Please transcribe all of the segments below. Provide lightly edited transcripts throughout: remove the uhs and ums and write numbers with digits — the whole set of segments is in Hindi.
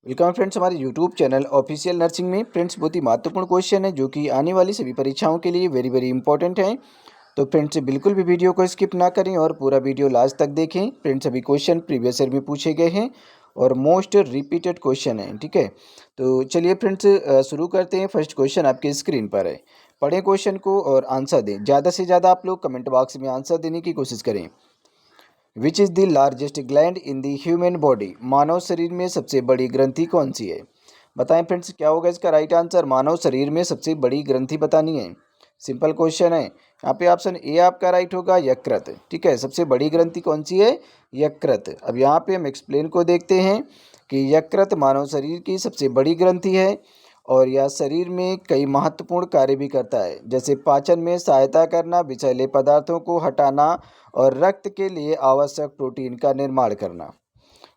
वेलकम फ्रेंड्स, हमारे यूट्यूब चैनल ऑफिशियल नर्सिंग में फ्रेंड्स बहुत ही महत्वपूर्ण क्वेश्चन है जो कि आने वाली सभी परीक्षाओं के लिए वेरी वेरी इंपॉर्टेंट है। तो फ्रेंड्स बिल्कुल भी वीडियो को स्किप ना करें और पूरा वीडियो लास्ट तक देखें। फ्रेंड्स सभी क्वेश्चन प्रीवियस ईयर में पूछे गए हैं और मोस्ट रिपीटेड क्वेश्चन है। ठीक है, तो चलिए फ्रेंड्स शुरू करते हैं। फर्स्ट क्वेश्चन आपके स्क्रीन पर है, पढ़ें क्वेश्चन को और आंसर दें। ज़्यादा से ज़्यादा आप लोग कमेंट बॉक्स में आंसर देने की कोशिश करें। Which is the largest gland in the human body? मानव शरीर में सबसे बड़ी ग्रंथि कौन सी है? बताएं फ्रेंड्स, क्या होगा इसका राइट आंसर? मानव शरीर में सबसे बड़ी ग्रंथि बतानी है। सिंपल क्वेश्चन है। यहाँ पे ऑप्शन ए आपका राइट होगा, यकृत। ठीक है, सबसे बड़ी ग्रंथि कौन सी है? यकृत। अब यहाँ पे हम एक्सप्लेन को देखते हैं कि यकृत मानव शरीर की सबसे बड़ी ग्रंथि है और यह शरीर में कई महत्वपूर्ण कार्य भी करता है, जैसे पाचन में सहायता करना, विषैले पदार्थों को हटाना और रक्त के लिए आवश्यक प्रोटीन का निर्माण करना।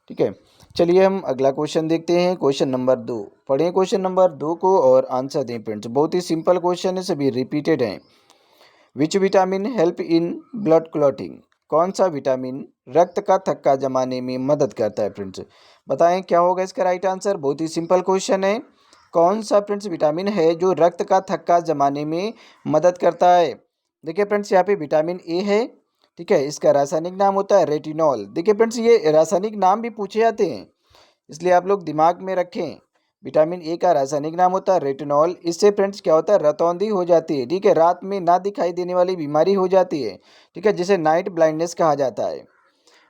ठीक है, चलिए हम अगला क्वेश्चन देखते हैं। क्वेश्चन नंबर 2, पढ़ें क्वेश्चन नंबर 2 को और आंसर दें फ्रेंड्स। बहुत ही सिंपल क्वेश्चन है, सभी रिपीटेड हैं। Which vitamin help in blood clotting? कौन सा विटामिन रक्त का थक्का जमाने में मदद करता है फ्रेंड्स? बताएं क्या होगा इसका राइट आंसर? बहुत ही सिंपल क्वेश्चन है। कौन सा फ्रेंड्स विटामिन है जो रक्त का थक्का जमाने में मदद करता है? देखिए फ्रेंड्स, यहाँ पे विटामिन ए है। ठीक है, इसका रासायनिक नाम होता है रेटिनॉल। देखिए फ्रेंड्स, ये रासायनिक नाम भी पूछे जाते हैं, इसलिए आप लोग दिमाग में रखें। विटामिन ए का रासायनिक नाम होता है रेटिनॉल। इससे फ्रेंड्स क्या होता है? रतौंधी हो जाती है। ठीक है, रात में ना दिखाई देने वाली बीमारी हो जाती है। ठीक है, जिसे नाइट ब्लाइंडनेस कहा जाता है।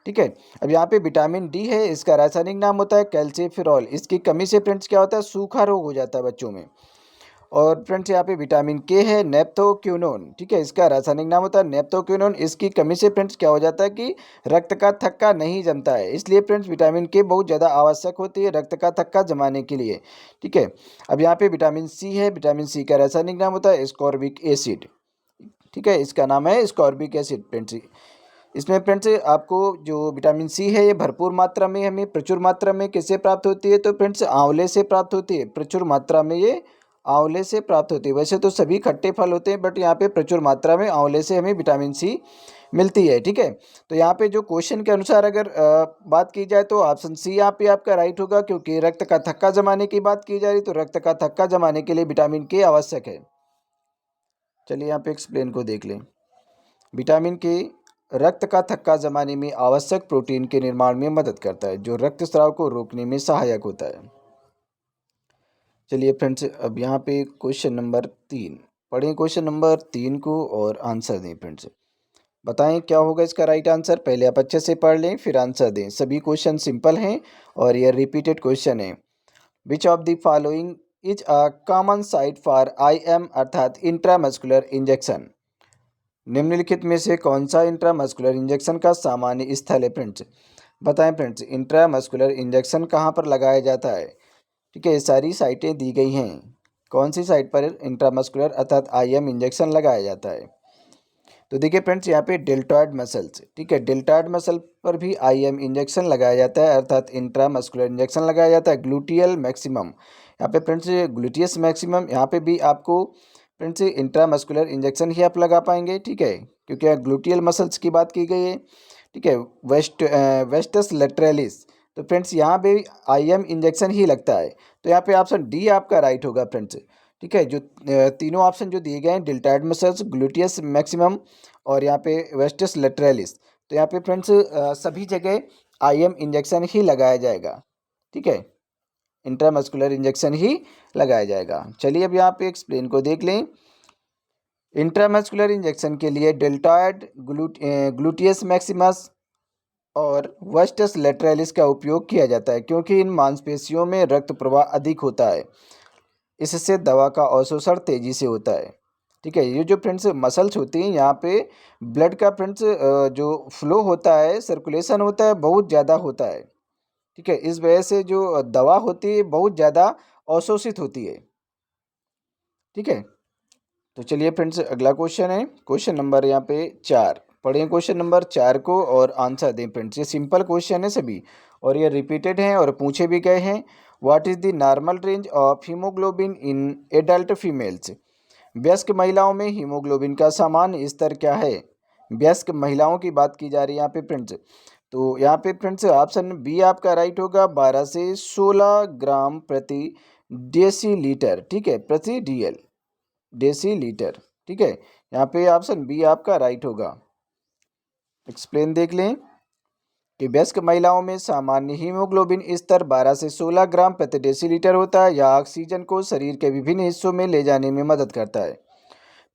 ठीक है, अब यहाँ पे विटामिन डी है, इसका रासायनिक नाम होता है कैल्सिफेरॉल। इसकी कमी से फ्रेंड्स क्या होता है? सूखा रोग हो जाता है बच्चों में। और फ्रेंड्स यहाँ पे विटामिन के है, नेप्थोक्विनोन। ठीक है, इसका रासायनिक नाम होता है नेप्थोक्विनोन। इसकी कमी से फ्रेंड्स क्या हो जाता है कि रक्त का थक्का नहीं जमता है। इसलिए फ्रेंड्स विटामिन के बहुत ज़्यादा आवश्यक होती है रक्त का थक्का जमाने के लिए। ठीक है, अब यहाँ पे विटामिन सी है। विटामिन सी का रासायनिक नाम होता है स्कॉर्बिक एसिड। ठीक है, इसका नाम है स्कॉर्बिक एसिड फ्रेंड्स। इसमें फ्रेंड्स आपको जो विटामिन सी है ये भरपूर मात्रा में, हमें प्रचुर मात्रा में किससे प्राप्त होती है? तो फ्रेंड्स आंवले से प्राप्त होती है। प्रचुर मात्रा में ये आंवले से प्राप्त होती है। वैसे तो सभी खट्टे फल होते हैं, बट यहाँ पे प्रचुर मात्रा में आंवले से हमें विटामिन सी मिलती है। ठीक है, तो यहाँ पे जो क्वेश्चन के अनुसार अगर बात की जाए तो ऑप्शन सी यहाँ पे आपका राइट होगा, क्योंकि रक्त का थक्का जमाने की बात की जा रही, तो रक्त का थक्का जमाने के लिए विटामिन के आवश्यक है। चलिए यहाँ पे एक्सप्लेन को देख लें। विटामिन के रक्त का थक्का जमाने में आवश्यक प्रोटीन के निर्माण में मदद करता है, जो रक्तस्राव को रोकने में सहायक होता है। चलिए फ्रेंड्स, अब यहाँ पे क्वेश्चन नंबर 3, पढ़ें क्वेश्चन नंबर 3 को और आंसर दें फ्रेंड्स। बताएं क्या होगा इसका राइट आंसर? पहले आप अच्छे से पढ़ लें फिर आंसर दें। सभी क्वेश्चन सिंपल हैं और यह रिपीटेड क्वेश्चन है। Which of the following is a common site for IM अर्थात इंट्रामस्कुलर इंजेक्शन? निम्नलिखित में से कौन सा इंट्रामस्कुलर इंजेक्शन का सामान्य स्थल है फ्रेंड्स? बताएं फ्रेंड्स, इंट्रामस्कुलर इंजेक्शन कहाँ पर लगाया जाता है? ठीक है, ये सारी साइटें दी गई हैं। कौन सी साइट पर इंट्रामस्कुलर अर्थात IM इंजेक्शन लगाया जाता है? तो देखिए फ्रेंड्स, यहाँ पे डेल्टॉयड मसल्स, ठीक है, डेल्टॉयड मसल पर भी IM इंजेक्शन लगाया जाता है अर्थात इंट्रामस्कुलर इंजेक्शन लगाया जाता है। ग्लूटियल मैक्सिमम, यहाँ पे फ्रेंड्स ग्लूटियस मैक्सिमम, यहाँ पे भी आपको फ्रेंड्स इंट्रामस्कुलर इंजेक्शन ही आप लगा पाएंगे। ठीक है, क्योंकि यहाँ ग्लूटियल मसल्स की बात की गई है। ठीक है, वेस्टस लेटरलिस, तो फ्रेंड्स यहाँ पे IM इंजेक्शन ही लगता है। तो यहाँ पे ऑप्शन डी आपका राइट होगा फ्रेंड्स। ठीक है, जो तीनों ऑप्शन जो दिए गए हैं, डेल्टॉयड मसल्स, ग्लूटियस मैक्सिमम और यहाँ पे वेस्टस लेटरलिस, तो यहाँ पे फ्रेंड्स सभी जगह IM इंजेक्शन ही लगाया जाएगा। ठीक है, इंट्रामस्कुलर इंजेक्शन ही लगाया जाएगा। चलिए अब यहाँ पे एक्सप्लेन को देख लें। इंट्रामस्कुलर इंजेक्शन के लिए डेल्टॉयड, ग्लूटियस मैक्सिमस और वेस्टस लेटरलिस का उपयोग किया जाता है, क्योंकि इन मांसपेशियों में रक्त प्रवाह अधिक होता है। इससे दवा का अवशोषण तेजी से होता है। ठीक है, ये जो फ्रेंड्स मसल्स होती हैं, यहाँ पे ब्लड का फ्रेंड्स जो फ्लो होता है, सर्कुलेशन होता है, बहुत ज़्यादा होता है। ठीक है, इस वजह से जो दवा होती है बहुत ज़्यादा अवशोषित होती है। ठीक है, तो चलिए फ्रेंड्स अगला क्वेश्चन है, क्वेश्चन नंबर यहाँ पे 4, पढ़ें क्वेश्चन नंबर 4 को और आंसर दें फ्रेंड्स। ये सिंपल क्वेश्चन है सभी और ये रिपीटेड हैं और पूछे भी गए हैं। What is the normal range of haemoglobin in adult females? वयस्क महिलाओं में हीमोग्लोबिन का सामान्य स्तर क्या है? वयस्क महिलाओं की बात की जा रही है यहाँ पे फ्रेंड्स। तो यहाँ पे फ्रेंड्स ऑप्शन बी आपका राइट होगा, 12 से 16 ग्राम प्रति डेसीलीटर, ठीक है, प्रति डीएल डेसीलीटर, ठीक है। यहाँ पे ऑप्शन बी आपका राइट होगा। एक्सप्लेन देख लें कि वयस्क महिलाओं में सामान्य हीमोग्लोबिन स्तर 12 से 16 ग्राम प्रति डेसीलीटर होता है। यह ऑक्सीजन को शरीर के विभिन्न हिस्सों में ले जाने में मदद करता है।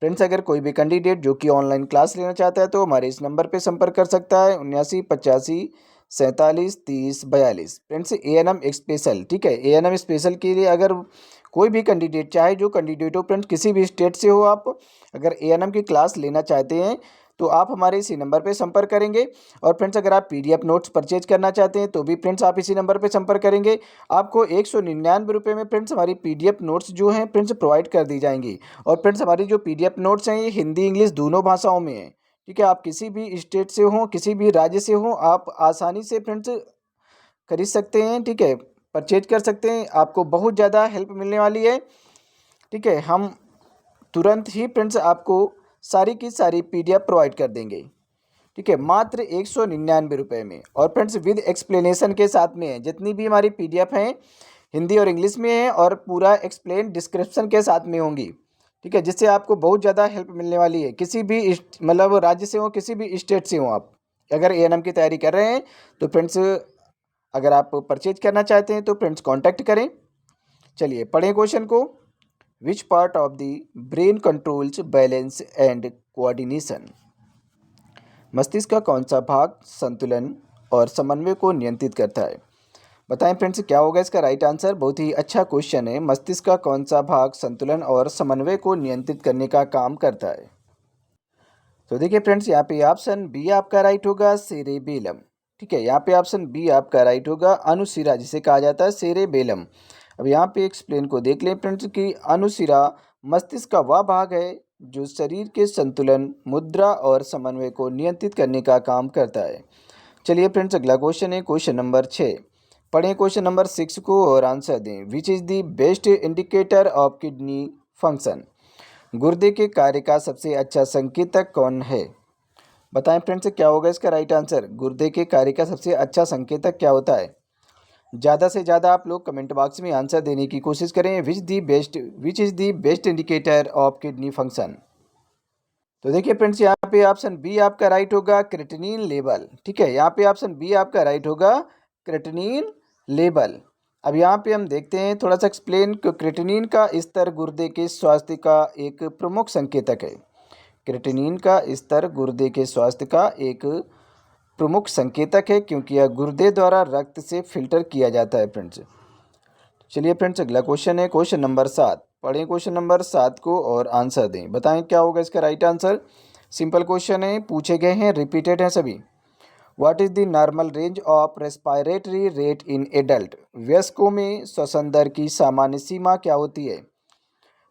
फ्रेंड्स अगर कोई भी कैंडिडेट जो कि ऑनलाइन क्लास लेना चाहता है तो हमारे इस नंबर पे संपर्क कर सकता है, 79 85 47 30 42। फ्रेंड्स एएनएम स्पेशल, ठीक है, एएनएम स्पेशल के लिए अगर कोई भी कैंडिडेट, चाहे जो कैंडिडेट हो फ्रेंड्स, किसी भी स्टेट से हो, आप अगर एएनएम की क्लास लेना चाहते हैं तो आप हमारे इसी नंबर पे संपर्क करेंगे। और फ्रेंड्स अगर आप पीडीएफ नोट्स परचेज करना चाहते हैं तो भी फ्रेंड्स आप इसी नंबर पे संपर्क करेंगे। आपको 199 रुपये में फ्रेंड्स हमारी पीडीएफ नोट्स जो हैं फ्रेंड्स प्रोवाइड कर दी जाएंगी। और फ्रेंड्स हमारी जो पीडीएफ नोट्स हैं ये हिंदी इंग्लिश दोनों भाषाओं में हैं, ठीक है। आप किसी भी स्टेट से हों, किसी भी राज्य से हों, आप आसानी से फ्रेंड्स खरीद सकते हैं, ठीक है, परचेज कर सकते हैं। आपको बहुत ज़्यादा हेल्प मिलने वाली है, ठीक है। हम तुरंत ही फ्रेंड्स आपको सारी की सारी पीडीएफ प्रोवाइड कर देंगे, ठीक है, मात्र 199 रुपये में। और फ्रेंड्स विद एक्सप्लेनेशन के साथ में है। जितनी भी हमारी पीडीएफ हैं हिंदी और इंग्लिश में है और पूरा एक्सप्लेन डिस्क्रिप्शन के साथ में होंगी, ठीक है, जिससे आपको बहुत ज़्यादा हेल्प मिलने वाली है। किसी भी मतलब राज्य से हो, किसी भी स्टेट से हो, आप अगर एएनएम की तैयारी कर रहे हैं तो फ्रेंड्स अगर आप परचेज करना चाहते हैं तो फ्रेंड्स कॉन्टैक्ट करें। चलिए पढ़ें क्वेश्चन को। विच part of the brain controls balance and coordination? मस्तिष्क का कौन सा भाग संतुलन और समन्वय को नियंत्रित करता है? बताएं फ्रेंड्स क्या होगा इसका राइट आंसर। बहुत ही अच्छा क्वेश्चन है। मस्तिष्क का कौन सा भाग संतुलन और समन्वय को नियंत्रित करने का काम करता है? तो देखिए फ्रेंड्स यहाँ पे ऑप्शन बी आपका राइट होगा, सेरेबेलम, ठीक है। यहाँ पे ऑप्शन बी आपका राइट होगा, अनुशिरा जिसे कहा जाता है सेरेबेलम। अब यहाँ पे एक्सप्लेन को देख लें फ्रेंड्स कि अनुशिरा मस्तिष्क का वह भाग है जो शरीर के संतुलन, मुद्रा और समन्वय को नियंत्रित करने का काम करता है। चलिए फ्रेंड्स अगला क्वेश्चन है क्वेश्चन नंबर 6। पढ़ें क्वेश्चन नंबर 6 को और आंसर दें। विच is the best indicator of kidney function? गुर्दे के कार्य का सबसे अच्छा संकेतक कौन है? बताएं फ्रेंड्स क्या होगा इसका राइट आंसर। गुर्दे के कार्य का सबसे अच्छा संकेतक क्या होता है? ज़्यादा से ज़्यादा आप लोग कमेंट बॉक्स में आंसर देने की कोशिश करें। Which is the best indicator of kidney function? तो देखिए फ्रेंड्स यहाँ पे ऑप्शन बी आपका राइट होगा, क्रेटिनिन लेवल, ठीक है। यहाँ पे ऑप्शन बी आपका राइट होगा, क्रेटिनिन लेवल। अब यहाँ पे हम देखते हैं थोड़ा सा एक्सप्लेन कि क्रेटिनिन का स्तर गुर्दे के स्वास्थ्य का एक प्रमुख संकेतक है। क्रेटिनिन का स्तर गुर्दे के स्वास्थ्य का एक प्रमुख संकेतक है क्योंकि यह गुर्दे द्वारा रक्त से फिल्टर किया जाता है फ्रेंड्स। चलिए फ्रेंड्स अगला क्वेश्चन है क्वेश्चन नंबर 7। पढ़ें क्वेश्चन नंबर 7 को और आंसर दें। बताएं क्या होगा इसका राइट आंसर। सिंपल क्वेश्चन है, पूछे गए हैं, रिपीटेड हैं सभी। What is the normal range of respiratory rate in adult? वयस्कों में श्वसन दर की सामान्य सीमा क्या होती है?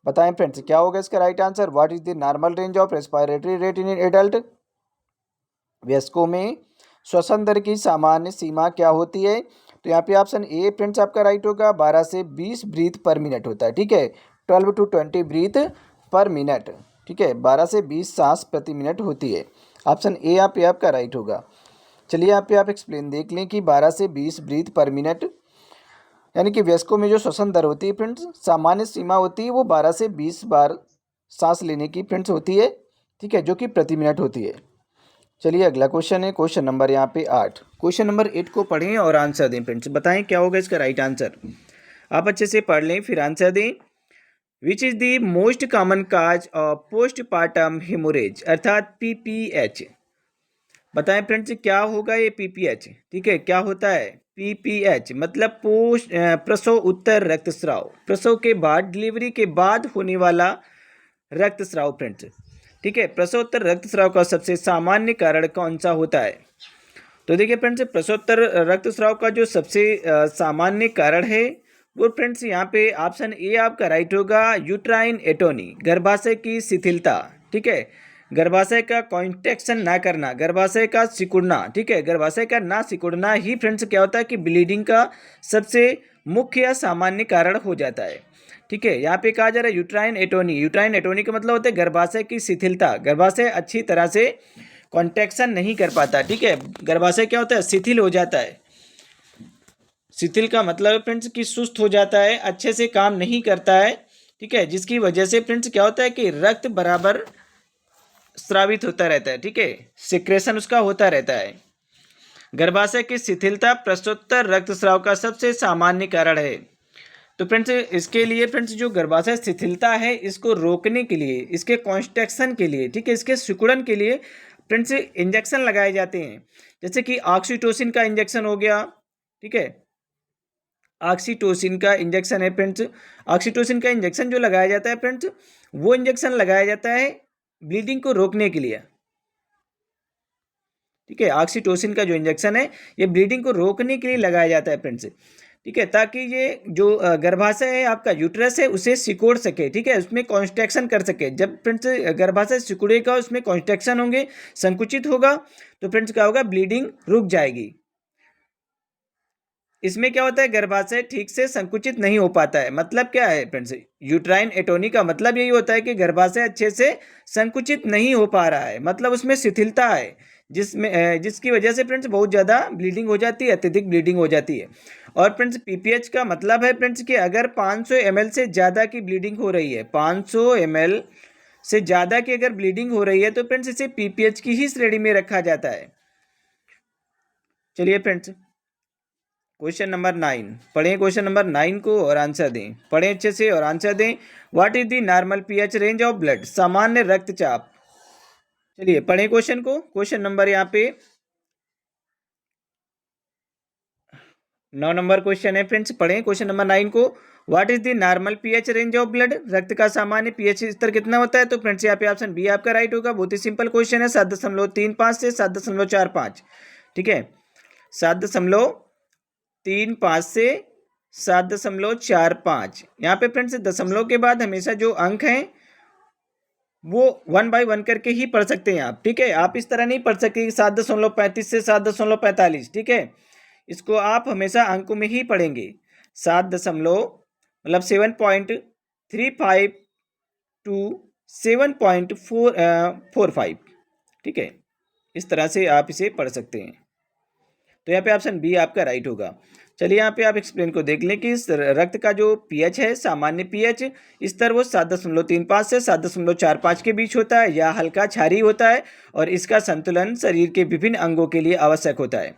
बताएं फ्रेंड्स क्या होगा इसका right answer. What is the normal range of respiratory rate in adult? वयस्कों में श्वसन दर की सामान्य सीमा क्या होती है? तो यहाँ पे ऑप्शन ए फ्रेंड्स आपका राइट होगा, 12 से 20 ब्रीथ पर मिनट होता है, ठीक है, 12 to 20 ब्रीथ पर मिनट, ठीक है, 12 से 20 सांस प्रति मिनट होती है। ऑप्शन ए यहाँ पे आपका राइट होगा। चलिए यहाँ पे आप एक्सप्लेन देख लें कि 12 से 20 ब्रीथ पर मिनट यानी कि वयस्कों में जो श्वसन दर होती है फ्रेंड्स, सामान्य सीमा होती है वो 12 से 20 बार सांस लेने की फ्रेंड्स होती है, ठीक है, जो कि प्रति मिनट होती है। चलिए अगला क्वेश्चन है क्वेश्चन नंबर यहाँ पे 8। क्वेश्चन नंबर 8 को पढ़ें और आंसर दें फ्रेंड्स। बताएं क्या होगा इसका राइट आंसर। आप अच्छे से पढ़ लें फिर आंसर दें। विच is the most common cause of postpartum haemorrhage अर्थात पीपीएच? बताएं फ्रेंड्स क्या होगा ये पीपीएच, ठीक है, क्या होता है पीपीएच? मतलब प्रसव उत्तर रक्तस्राव, प्रसव के बाद डिलीवरी के बाद होने वाला रक्तस्राव फ्रेंड्स, ठीक है। प्रसवोत्तर रक्तस्राव का सबसे सामान्य कारण कौन सा होता है? तो देखिए फ्रेंड्स प्रसवोत्तर रक्तस्राव का जो सबसे सामान्य कारण है वो फ्रेंड्स यहाँ पे ऑप्शन ए आपका राइट होगा, यूट्राइन एटोनी, गर्भाशय की शिथिलता, ठीक है, गर्भाशय का कॉन्ट्रैक्शन ना करना, गर्भाशय का सिकुड़ना, ठीक है, गर्भाशय का ना सिकुड़ना ही फ्रेंड्स क्या होता है कि ब्लीडिंग का सबसे मुख्य या सामान्य कारण हो जाता है, ठीक है। यहाँ पे कहा जा रहा है यूट्राइन एटोनी। यूट्राइन एटोनी का मतलब होता है गर्भाशय की शिथिलता, गर्भाशय अच्छी तरह से कॉन्ट्रैक्शन नहीं कर पाता। ठीक है, गर्भाशय क्या होता है, शिथिल हो जाता है। शिथिल का मतलब है फ्रेंड्स कि सुस्त हो जाता है, अच्छे से काम नहीं करता है। ठीक है, जिसकी वजह से फ्रेंड्स क्या होता है कि रक्त बराबर स्रावित होता रहता है। ठीक है, सिक्रेशन उसका होता रहता है। गर्भाशय की शिथिलता प्रसवोत्तर रक्तस्राव का सबसे सामान्य कारण है। तो फ्रेंड्स इसके लिए फ्रेंड्स जो गर्भाशय शिथिलता है इसको रोकने के लिए, इसके कॉन्स्ट्रक्शन के लिए, ठीक है, इसके सिकुड़न के लिए फ्रेंड्स इंजेक्शन लगाए जाते हैं। जैसे कि ऑक्सीटोसिन का इंजेक्शन हो गया। ठीक है, ऑक्सीटोसिन का इंजेक्शन है फ्रेंड्स। ऑक्सीटोसिन का इंजेक्शन जो लगाया जाता है फ्रेंड्स, वो इंजेक्शन लगाया जाता है ब्लीडिंग को रोकने के लिए। ठीक है, ऑक्सीटोसिन का जो इंजेक्शन है ये ब्लीडिंग को रोकने के लिए लगाया जाता है फ्रेंड्स। ठीक है, ताकि ये जो गर्भाशय है आपका यूट्रस है उसे सिकोड़ सके। ठीक है, उसमें कॉन्स्ट्रक्शन कर सके। जब फ्रेंड्स गर्भाशय सिकुड़ेगा, उसमें कॉन्स्ट्रक्शन होंगे, संकुचित होगा, तो फ्रेंड्स क्या होगा, ब्लीडिंग रुक जाएगी। इसमें क्या होता है, गर्भाशय ठीक से संकुचित नहीं हो पाता है। मतलब क्या है फ्रेंड्स, यूट्राइन एटोनी का मतलब यही होता है कि गर्भाशय अच्छे से संकुचित नहीं हो पा रहा है, मतलब उसमें शिथिलता है, जिसकी वजह से फ्रेंड्स बहुत ज़्यादा ब्लीडिंग हो जाती है, अत्यधिक ब्लीडिंग हो जाती है। और फ्रेंड्स पीपीएच का मतलब है फ्रेंड्स कि अगर 500 ml से ज़्यादा की ब्लीडिंग हो रही है, 500 ml से ज़्यादा की अगर ब्लीडिंग हो रही है तो फ्रेंड्स इसे पीपीएच की ही श्रेणी में रखा जाता है। चलिए फ्रेंड्स क्वेश्चन नंबर 9 पढ़ें। क्वेश्चन नंबर 9 को और आंसर दें, पढ़ें अच्छे से और आंसर दें। What is the normal pH range of blood, सामान्य रक्तचाप। चलिए पढ़ें क्वेश्चन को। क्वेश्चन नंबर यहाँ पे 9 नंबर क्वेश्चन है फ्रेंड्स। पढ़ें क्वेश्चन नंबर 9 को। What is the normal pH range of blood, रक्त का सामान्य पीएच स्तर कितना होता है। तो फ्रेंड्स यहाँ पे ऑप्शन बी आपका राइट होगा। बहुत ही सिंपल क्वेश्चन है, 7.35 से 7.45। ठीक है, 7.35 से 7.45। यहाँ पे फ्रेंड्स दशमलव के बाद हमेशा जो अंक हैं वो 1 बाई 1 करके ही पढ़ सकते हैं आप। ठीक है, आप इस तरह नहीं पढ़ सकते कि 7.35 से 7.45। ठीक है, इसको आप हमेशा अंकों में ही पढ़ेंगे। 7 दशमलव मतलब 7.35 टू 7.45। ठीक है, इस तरह से आप इसे पढ़ सकते हैं। तो यहाँ पे ऑप्शन बी आपका राइट होगा। चलिए यहाँ पे आप एक्सप्लेन को देख लें कि इस रक्त का जो पीएच है, सामान्य पीएच स्तर, वो 7.35 से 7.45 के बीच होता है या हल्का क्षारीय होता है, और इसका संतुलन शरीर के विभिन्न अंगों के लिए आवश्यक होता है।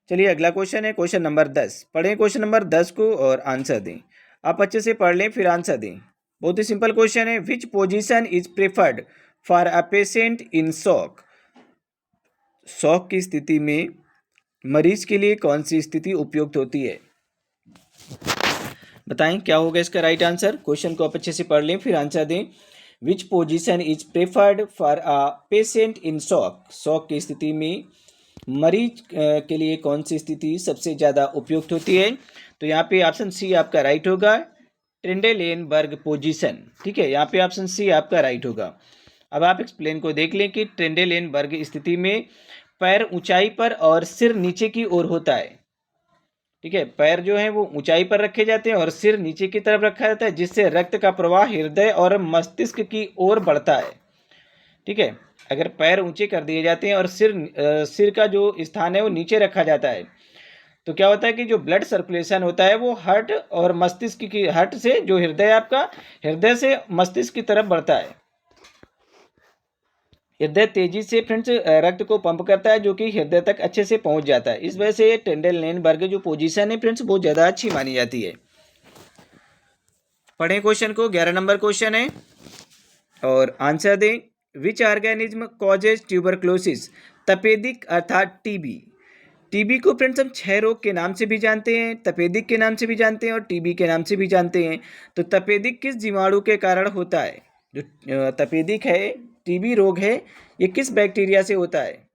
चलिए अगला क्वेश्चन है क्वेश्चन नंबर 10। पढ़ें क्वेश्चन नंबर 10 को और आंसर दें। आप अच्छे से पढ़ लें फिर आंसर दें। बहुत ही सिंपल क्वेश्चन है। Which position is preferred for a patient in shock, shock की स्थिति में मरीज के लिए कौन सी स्थिति उपयुक्त होती है, बताएं क्या होगा इसका राइट आंसर। क्वेश्चन को आप अच्छे से पढ़ लें फिर आंसर दें। Which position is preferred for a patient in shock, shock की स्थिति में मरीज के लिए कौन सी स्थिति सबसे ज़्यादा उपयुक्त होती है। तो यहाँ पे ऑप्शन सी आपका राइट होगा, ट्रेंडेलेनबर्ग पोजीशन। ठीक है, यहाँ पे ऑप्शन सी आपका राइट होगा। अब आप एक्सप्लेन को देख लें कि ट्रेंडेलेनबर्ग स्थिति में पैर ऊंचाई पर और सिर नीचे की ओर होता है। ठीक है, पैर जो है वो ऊंचाई पर रखे जाते हैं और सिर नीचे की तरफ रखा जाता है, जिससे रक्त का प्रवाह हृदय और मस्तिष्क की ओर बढ़ता है। ठीक है, अगर पैर ऊंचे कर दिए जाते हैं और सिर का जो स्थान है वो नीचे रखा जाता है, तो क्या होता है कि जो ब्लड सर्कुलेशन होता है वो हार्ट और मस्तिष्क की, हार्ट से जो हृदय आपका, हृदय से मस्तिष्क की तरफ बढ़ता है। हृदय तेजी से फ्रेंड्स रक्त को पंप करता है, जो कि हृदय तक अच्छे से पहुंच जाता है। इस वजह से ट्रेंडेलेनबर्ग जो पोजीशन है फ्रेंड्स बहुत ज़्यादा अच्छी मानी जाती है। पढ़ें क्वेश्चन को। 11 नंबर क्वेश्चन है और आंसर दें। विच ऑर्गेनिज्म कॉजेज ट्यूबरक्लोसिस, तपेदिक अर्थात टीबी। टीबी को फ्रेंड्स हम क्षय रोग के नाम से भी जानते हैं, तपेदिक के नाम से भी जानते हैं और टीबी के नाम से भी जानते हैं। तो तपेदिक किस जीवाणु के कारण होता है, जो तपेदिक है, टीबी रोग है, ये किस बैक्टीरिया से होता है।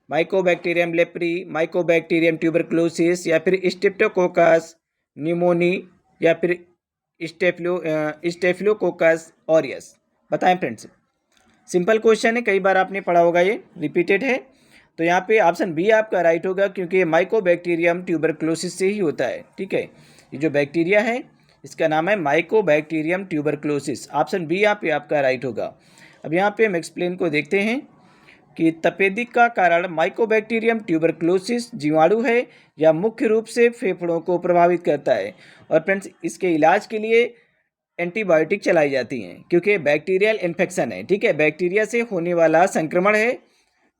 माइकोबैक्टीरियम लेप्री, माइकोबैक्टीरियम ट्यूबरक्लोसिस, या फिर स्ट्रेप्टोकोकस न्यूमोनी, या फिर स्टेफिलोकोकस ऑरियस। बताएं फ्रेंड्स, सिंपल क्वेश्चन है, कई बार आपने पढ़ा होगा, ये रिपीटेड है। तो यहाँ पे ऑप्शन बी आपका राइट होगा, क्योंकि ये माइकोबैक्टीरियम ट्यूबरक्लोसिस से ही होता है। ठीक है, ये जो बैक्टीरिया है इसका नाम है माइकोबैक्टीरियम ट्यूबरक्लोसिस। ऑप्शन बी यहाँ पे आपका राइट होगा। अब यहाँ पे हम एक्सप्लेन को देखते हैं कि तपेदिक का कारण माइकोबैक्टीरियम ट्यूबरक्लोसिस जीवाणु है या मुख्य रूप से फेफड़ों को प्रभावित करता है। और फ्रेंड्स इसके इलाज के लिए एंटीबायोटिक चलाई जाती हैं क्योंकि बैक्टीरियल इन्फेक्शन है, ठीक है, बैक्टीरिया से होने वाला संक्रमण है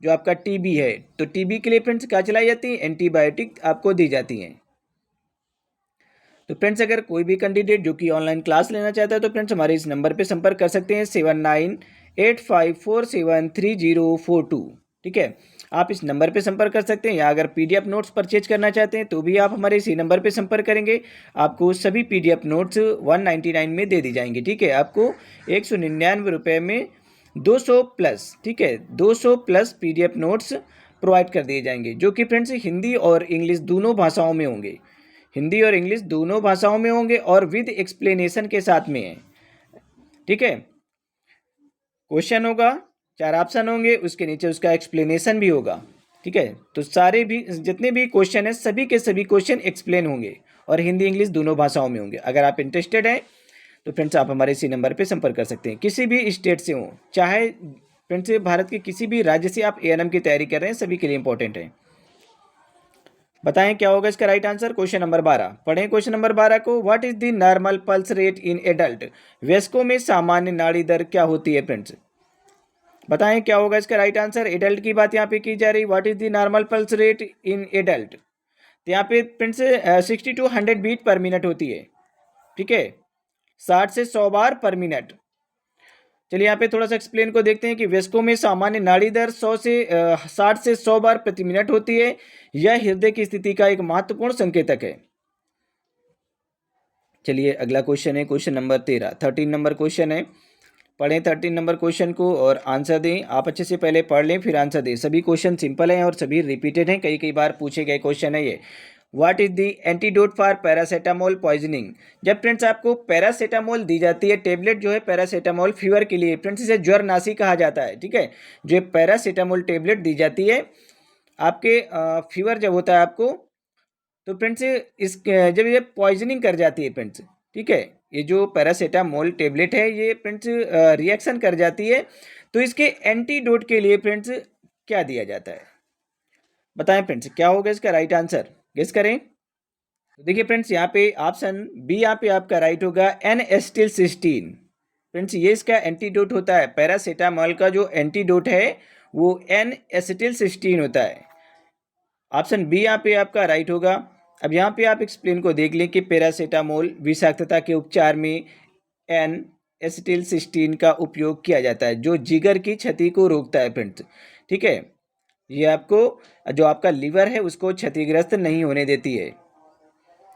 जो आपका टीबी है। तो टीबी के लिए फ्रेंड्स क्या चलाई जाती है, एंटीबायोटिक आपको दी जाती हैं। तो फ्रेंड्स अगर कोई भी कैंडिडेट जो कि ऑनलाइन क्लास लेना चाहता है तो फ्रेंड्स हमारे इस नंबर पे संपर्क कर सकते हैं 7985473042, ठीक है। आप इस नंबर पे संपर्क कर सकते हैं, या अगर पीडीएफ नोट्स परचेज करना चाहते हैं तो भी आप हमारे इसी नंबर पे संपर्क करेंगे, आपको सभी पीडीएफ नोट्स 199 में दे दी जाएंगी, ठीक है। आपको 199 रुपये में 200 प्लस, ठीक है, 200 प्लस पीडीएफ नोट्स प्रोवाइड कर दिए जाएंगे, जो कि फ्रेंड्स हिंदी और इंग्लिश दोनों भाषाओं में होंगे, हिंदी और इंग्लिश दोनों भाषाओं में होंगे और विद एक्सप्लेनेशन के साथ में है, ठीक है। क्वेश्चन होगा, 4 ऑप्शन होंगे, उसके नीचे उसका एक्सप्लेनेशन भी होगा, ठीक है। तो सारे भी जितने भी क्वेश्चन है सभी के सभी क्वेश्चन एक्सप्लेन होंगे और हिंदी इंग्लिश दोनों भाषाओं में होंगे। अगर आप इंटरेस्टेड हैं तो फ्रेंड्स आप हमारे इसी नंबर पे संपर्क कर सकते हैं, किसी भी स्टेट से हो, चाहे फ्रेंड्स भारत के किसी भी राज्य से आप एएनएम की तैयारी कर रहे हैं, सभी के लिए इंपॉर्टेंट है। बताएं क्या होगा इसका राइट आंसर। क्वेश्चन नंबर 12 पढ़ें। क्वेश्चन नंबर 12 को, what is the normal pulse rate in adult, वयस्कों में सामान्य नाड़ी दर क्या होती है फ्रेंड्स। बताएं क्या होगा इसका राइट आंसर। एडल्ट की बात यहाँ पे की जा रही, what is the normal pulse rate in adult, तो यहाँ पे friends 60 to 100 beat per minute होती है, ठीक है, 60 से 100 बार पर मिनट। चलिए यहाँ पे थोड़ा सा एक्सप्लेन को देखते हैं कि वयस्कों में सामान्य नाड़ी दर 60 से 100 बार प्रति मिनट होती है। यह हृदय की स्थिति का एक महत्वपूर्ण संकेतक है। चलिए अगला क्वेश्चन है क्वेश्चन नंबर 13 नंबर क्वेश्चन है। पढ़ें 13 नंबर क्वेश्चन को और आंसर दें। आप अच्छे से पहले पढ़ लें फिर आंसर दें। सभी क्वेश्चन सिंपल हैं और सभी रिपीटेड हैं, कई बार पूछे गए क्वेश्चन है ये। What is the antidote for paracetamol poisoning. जब फ्रेंड्स आपको पैरासीटामोल दी जाती है, टेबलेट जो है पैरासीटामोल फीवर के लिए, फ्रेंड्स इसे ज्वरनाशी कहा जाता है, ठीक है। जो पैरासीटामोल टेबलेट दी जाती है आपके फीवर जब होता है आपको, तो फ्रेंड्स इस जब ये पॉइजनिंग कर जाती है फ्रेंड्स, ठीक है, ये जो पैरासीटामोल टेबलेट है ये फ्रेंड्स रिएक्शन कर जाती है, तो इसके एंटीडोट के लिए फ्रेंड्स क्या दिया जाता है। बताएं फ्रेंड्स क्या होगा इसका राइट आंसर, गेस करें। तो देखिए फ्रेंड्स यहाँ पे ऑप्शन बी यहाँ पे आपका राइट होगा, N-एसिटिलसिस्टीन। फ्रेंड्स ये इसका एंटीडोट होता है, पैरासीटामोल का जो एंटीडोट है वो N-एसिटिलसिस्टीन होता है। ऑप्शन बी यहाँ पे आपका राइट होगा। अब यहाँ पे आप एक्सप्लेन को देख लें कि पैरासीटामोल विषाक्तता के उपचार में N-एसिटिलसिस्टीन का उपयोग किया जाता है, जो जिगर की क्षति को रोकता है फ्रेंड्स, ठीक है। ये आपको जो आपका लीवर है उसको क्षतिग्रस्त नहीं होने देती है,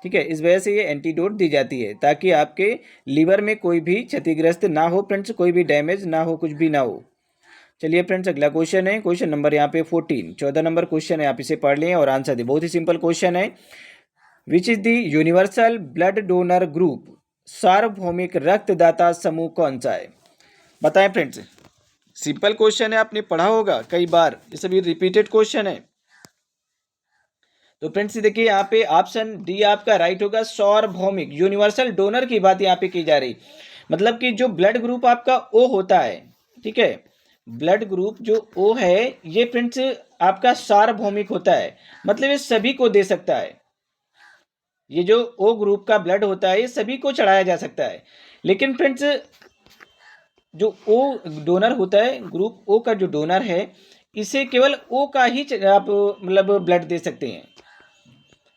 ठीक है। इस वजह से ये एंटीडोट दी जाती है ताकि आपके लीवर में कोई भी क्षतिग्रस्त ना हो फ्रेंड्स, कोई भी डैमेज ना हो, कुछ भी ना हो। चलिए फ्रेंड्स अगला क्वेश्चन है क्वेश्चन नंबर यहाँ पे 14 नंबर क्वेश्चन है, आप इसे पढ़ लें और आंसर दें। बहुत ही सिंपल क्वेश्चन है। विच is the universal blood donor group, सार्वभौमिक रक्तदाता समूह कौन सा है। बताएं फ्रेंड्स, सिंपल क्वेश्चन है, आपने पढ़ा होगा कई बार, ये सभी रिपीटेड क्वेश्चन है। तो फ्रेंड्स देखिए यहाँ पे ऑप्शन डी आपका राइट होगा, सार्वभौमिक। यूनिवर्सल डोनर की बात यहाँ पे की जा रही, मतलब कि जो ब्लड ग्रुप आपका ओ होता है, ठीक है, ब्लड ग्रुप जो ओ है ये फ्रेंड्स आपका सार्वभौमिक होता है, मतलब ये सभी को दे सकता है। ये जो ओ ग्रुप का ब्लड होता है ये सभी को चढ़ाया जा सकता है, लेकिन फ्रेंड्स जो ओ डोनर होता है, ग्रुप ओ का जो डोनर है, इसे केवल ओ का ही आप मतलब ब्लड दे सकते हैं,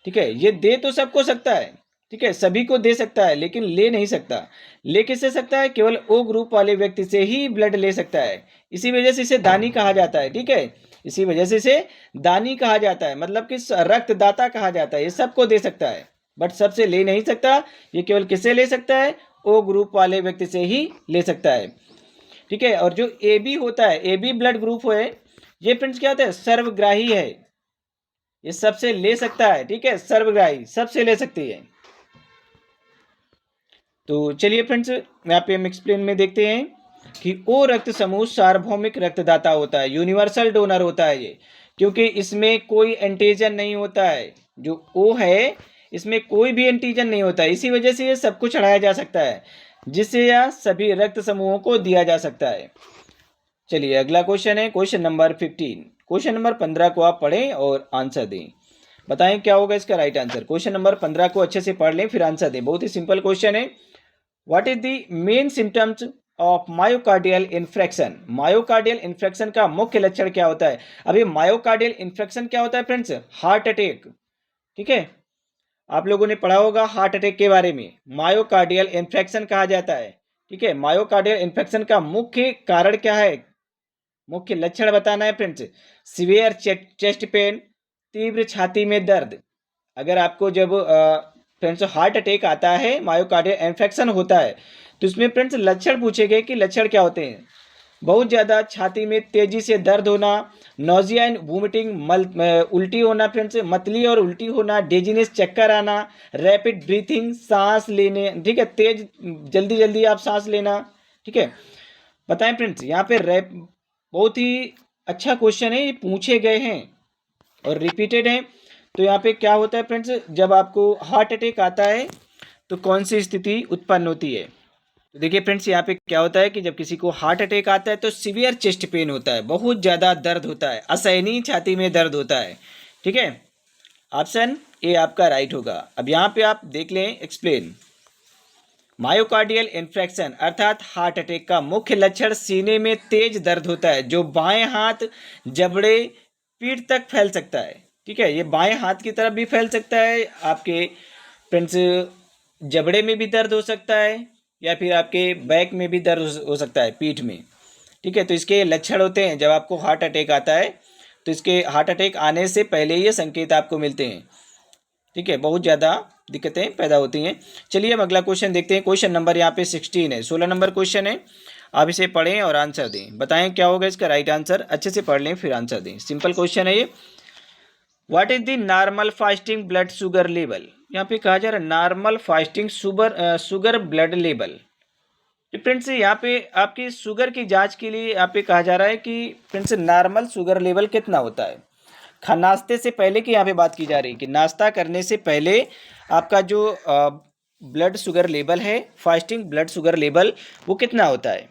ठीक है। ये दे तो सबको सकता है, ठीक है, सभी को दे सकता है, लेकिन ले नहीं सकता। ले किससे सकता है, केवल ओ ग्रुप वाले व्यक्ति से ही ब्लड ले सकता है। इसी वजह से इसे दानी कहा जाता है, ठीक है, इसी वजह से इसे दानी कहा जाता है, मतलब कि रक्तदाता कहा जाता है। ये सबको दे सकता है बट सबसे ले नहीं सकता। ये केवल किससे ले सकता है, ओ ग्रुप वाले व्यक्ति से ही ले सकता है, ठीक है। और जो ए बी होता है, ए बी ब्लड ग्रुप है, ये फ्रेंड्स क्या होता है, सर्वग्राही है, ये सबसे ले सकता है, ठीक है, सर्वग्राही सबसे ले सकती है। तो चलिए फ्रेंड्स यहाँ पे हम एक्सप्लेन में देखते हैं कि ओ रक्त समूह सार्वभौमिक रक्तदाता होता है, यूनिवर्सल डोनर होता है ये, क्योंकि इसमें कोई एंटीजन नहीं होता है। जो ओ है इसमें कोई भी एंटीजन नहीं होता है, इसी वजह से ये सबको चढ़ाया जा सकता है, जिससे यह सभी रक्त समूहों को दिया जा सकता है। चलिए अगला क्वेश्चन है क्वेश्चन नंबर 15। क्वेश्चन नंबर 15 को आप पढ़ें और आंसर दें। बताएं क्या होगा इसका राइट आंसर। क्वेश्चन नंबर 15 को अच्छे से पढ़ लें फिर आंसर दें। बहुत ही सिंपल क्वेश्चन है। What is the main symptoms of myocardial infarction. Myocardial infarction का मुख्य लक्षण क्या होता है। अभी मायोकार्डियल इन्फ्रेक्शन क्या होता है फ्रेंड्स, हार्ट अटैक। ठीक है, आप लोगों ने पढ़ा होगा हार्ट अटैक के बारे में, मायोकार्डियल इन्फेक्शन कहा जाता है। ठीक है, मायोकार्डियल इन्फेक्शन का मुख्य कारण क्या है, मुख्य लक्षण बताना है फ्रेंड्स। सीवियर चेस्ट पेन, तीव्र छाती में दर्द। अगर आपको जब फ्रेंड्स हार्ट अटैक आता है, मायोकार्डियल इन्फेक्शन होता है, तो इसमें फ्रेंड्स लक्षण पूछे गए कि लक्षण क्या होते हैं। बहुत ज़्यादा छाती में तेजी से दर्द होना, नोजिया एंड वोमिटिंग, उल्टी होना फ्रेंड्स, मतली और उल्टी होना, डेजीनेस चक्कर आना, रैपिड ब्रीथिंग, सांस लेने, ठीक है, तेज जल्दी जल्दी आप सांस लेना। ठीक है, बताएं फ्रेंड्स यहाँ पे रैप बहुत ही अच्छा क्वेश्चन है, ये पूछे गए हैं और रिपीटेड है। तो यहाँ पे क्या होता है फ्रेंड्स, जब आपको हार्ट अटैक आता है तो कौन सी स्थिति उत्पन्न होती है। तो देखिए फ्रेंड्स यहाँ पे क्या होता है कि जब किसी को हार्ट अटैक आता है तो सीवियर चेस्ट पेन होता है, बहुत ज़्यादा दर्द होता है, असहनीय छाती में दर्द होता है। ठीक है, ऑप्शन ए आपका राइट होगा। अब यहाँ पे आप देख लें एक्सप्लेन। मायोकार्डियल इन्फेक्शन अर्थात हार्ट अटैक का मुख्य लक्षण सीने में तेज दर्द होता है, जो बाएं हाथ, जबड़े, पीठ तक फैल सकता है। ठीक है, ये बाएं हाथ की तरफ भी फैल सकता है, आपके फ्रेंड्स जबड़े में भी दर्द हो सकता है, या फिर आपके बैक में भी दर्द हो सकता है, पीठ में। ठीक है, तो इसके लक्षण होते हैं जब आपको हार्ट अटैक आता है, तो इसके हार्ट अटैक आने से पहले ये संकेत आपको मिलते हैं। ठीक है, बहुत ज़्यादा दिक्कतें पैदा होती हैं। चलिए हम अगला क्वेश्चन देखते हैं। क्वेश्चन नंबर यहाँ पे 16 है, 16 नंबर क्वेश्चन है। आप इसे पढ़ें और आंसर दें। बताएं क्या होगा इसका राइट आंसर। अच्छे से पढ़ लें फिर आंसर दें। सिंपल क्वेश्चन है ये। What is the normal fasting blood sugar level. यहाँ पे कहा जा रहा है normal fasting sugar blood level. Friends यहाँ पे आपकी शुगर की जांच के लिए यहाँ पे कहा जा रहा है कि फ्रेंड्स नॉर्मल शुगर लेवल कितना होता है। नाश्ते से पहले की यहाँ पे बात की जा रही है कि नाश्ता करने से पहले आपका जो ब्लड शुगर लेवल है, फास्टिंग ब्लड शुगर लेवल, वो कितना होता है।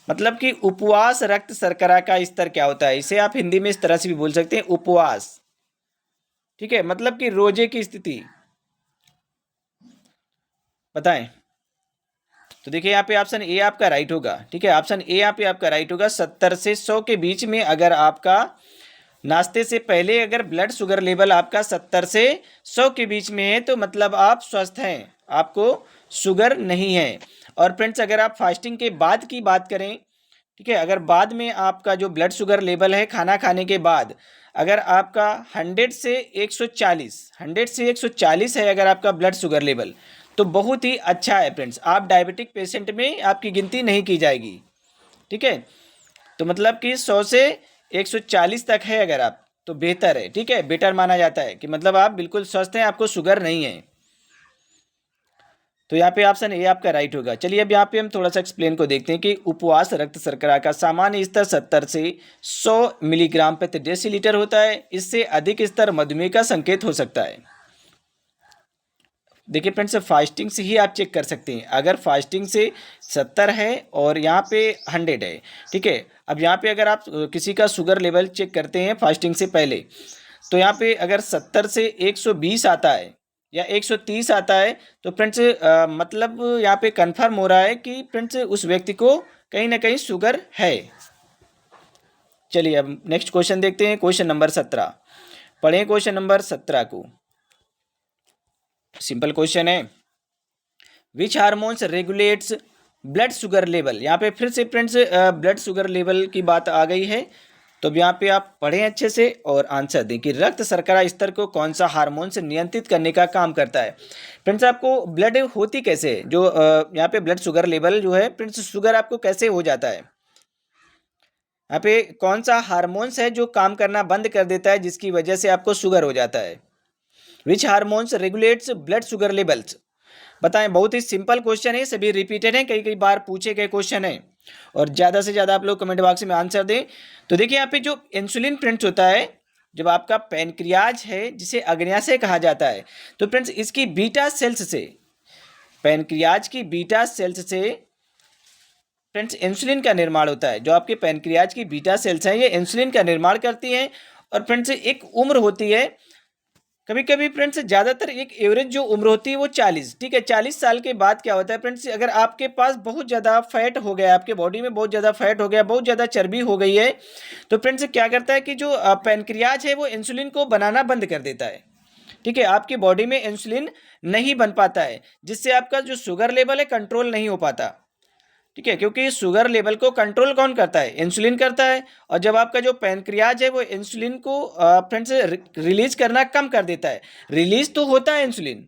मतलब कि उपवास रक्त शर्करा का स्तर क्या होता है। इसे आप हिंदी में इस तरह से भी बोल सकते हैं, उपवास। ठीक है, मतलब कि रोजे की स्थिति बताएं। तो देखिए यहाँ पे ऑप्शन ए आपका राइट होगा। ठीक है, ऑप्शन ए यहाँ पे आपका राइट होगा। 70 से 100 के बीच में अगर आपका नाश्ते से पहले अगर ब्लड शुगर लेवल आपका 70 से 100 के बीच में है तो मतलब आप स्वस्थ हैं, आपको शुगर नहीं है। और फ्रेंड्स अगर आप फास्टिंग के बाद की बात करें, ठीक है, अगर बाद में आपका जो ब्लड शुगर लेवल है खाना खाने के बाद, अगर आपका 100 से 140 है अगर आपका ब्लड शुगर लेवल, तो बहुत ही अच्छा है फ्रेंड्स। आप डायबिटिक पेशेंट में आपकी गिनती नहीं की जाएगी। ठीक है, तो मतलब कि 100 से 140 तक है अगर आप, तो बेहतर है। ठीक है, बेटर माना जाता है कि मतलब आप बिल्कुल स्वस्थ हैं, आपको शुगर नहीं है। तो यहाँ पे ऑप्शन ए आपका राइट होगा। चलिए अब यहाँ पे हम थोड़ा सा एक्सप्लेन को देखते हैं कि उपवास रक्त शर्करा का सामान्य स्तर 70 से 100 मिलीग्राम प्रति डेसीलीटर होता है। इससे अधिक स्तर मधुमेह का संकेत हो सकता है। देखिए फ्रेंड्स फास्टिंग से ही आप चेक कर सकते हैं। अगर फास्टिंग से 70 है और यहाँ पे 100 है, ठीक है, अब यहाँ पे अगर आप किसी का शुगर लेवल चेक करते हैं फास्टिंग से पहले, तो यहाँ पे अगर 70 से 120 आता है या 130 आता है तो फ्रेंड्स मतलब यहाँ पे कंफर्म हो रहा है कि फ्रेंड्स उस व्यक्ति को कहीं ना कहीं शुगर है। चलिए अब नेक्स्ट क्वेश्चन देखते हैं। क्वेश्चन नंबर 17 पढ़ें। क्वेश्चन नंबर 17 को, सिंपल क्वेश्चन है। विच hormones regulates blood sugar level. यहाँ पे फिर से फ्रेंड्स ब्लड शुगर लेवल की बात आ गई है, तो अब यहाँ पे आप पढ़ें अच्छे से और आंसर दें कि रक्त शर्करा स्तर को कौन सा हार्मोन से नियंत्रित करने का काम करता है। फ्रेंड्स आपको ब्लड होती कैसे है, जो यहाँ पे ब्लड शुगर लेवल जो है फ्रेंड्स, शुगर आपको कैसे हो जाता है, यहाँ पे कौन सा हार्मोन्स है जो काम करना बंद कर देता है जिसकी वजह से आपको शुगर हो जाता है। विच hormones regulates blood sugar levels. बताएं, बहुत ही सिंपल क्वेश्चन है, सभी रिपीटेड हैं, कई कई बार पूछे गए क्वेश्चन है और ज़्यादा से ज़्यादा आप लोग कमेंट बॉक्स में आंसर दें। तो देखिए यहाँ पे जो इंसुलिन फ्रेंड्स होता है, जब आपका पैनक्रियाज है जिसे अग्न्याशय कहा जाता है, तो फ्रेंड्स इसकी बीटा सेल्स से, पैनक्रियाज की बीटा सेल्स से फ्रेंड्स इंसुलिन का निर्माण होता है। जो आपके पैनक्रियाज की बीटा सेल्स हैं ये इंसुलिन का निर्माण करती हैं। और फ्रेंड्स एक उम्र होती है, कभी कभी फ्रेंड्स ज़्यादातर एक एवरेज जो उम्र होती है वो 40, ठीक है। 40 साल के बाद क्या होता है फ्रेंड्स, अगर आपके पास बहुत ज़्यादा फैट हो गया, आपके बॉडी में बहुत ज़्यादा फैट हो गया, बहुत ज़्यादा चर्बी हो गई है, तो फ्रेंड्स क्या करता है कि जो पैनक्रियाज है वो इंसुलिन को बनाना बंद कर देता है, ठीक है। आपकी बॉडी में इंसुलिन नहीं बन पाता है, जिससे आपका जो शुगर लेवल है कंट्रोल नहीं हो पाता, ठीक है। क्योंकि शुगर लेवल को कंट्रोल कौन करता है, इंसुलिन करता है। और जब आपका जो पैनक्रियाज है वो इंसुलिन को फ्रेंड्स रिलीज करना कम कर देता है। रिलीज तो होता है इंसुलिन,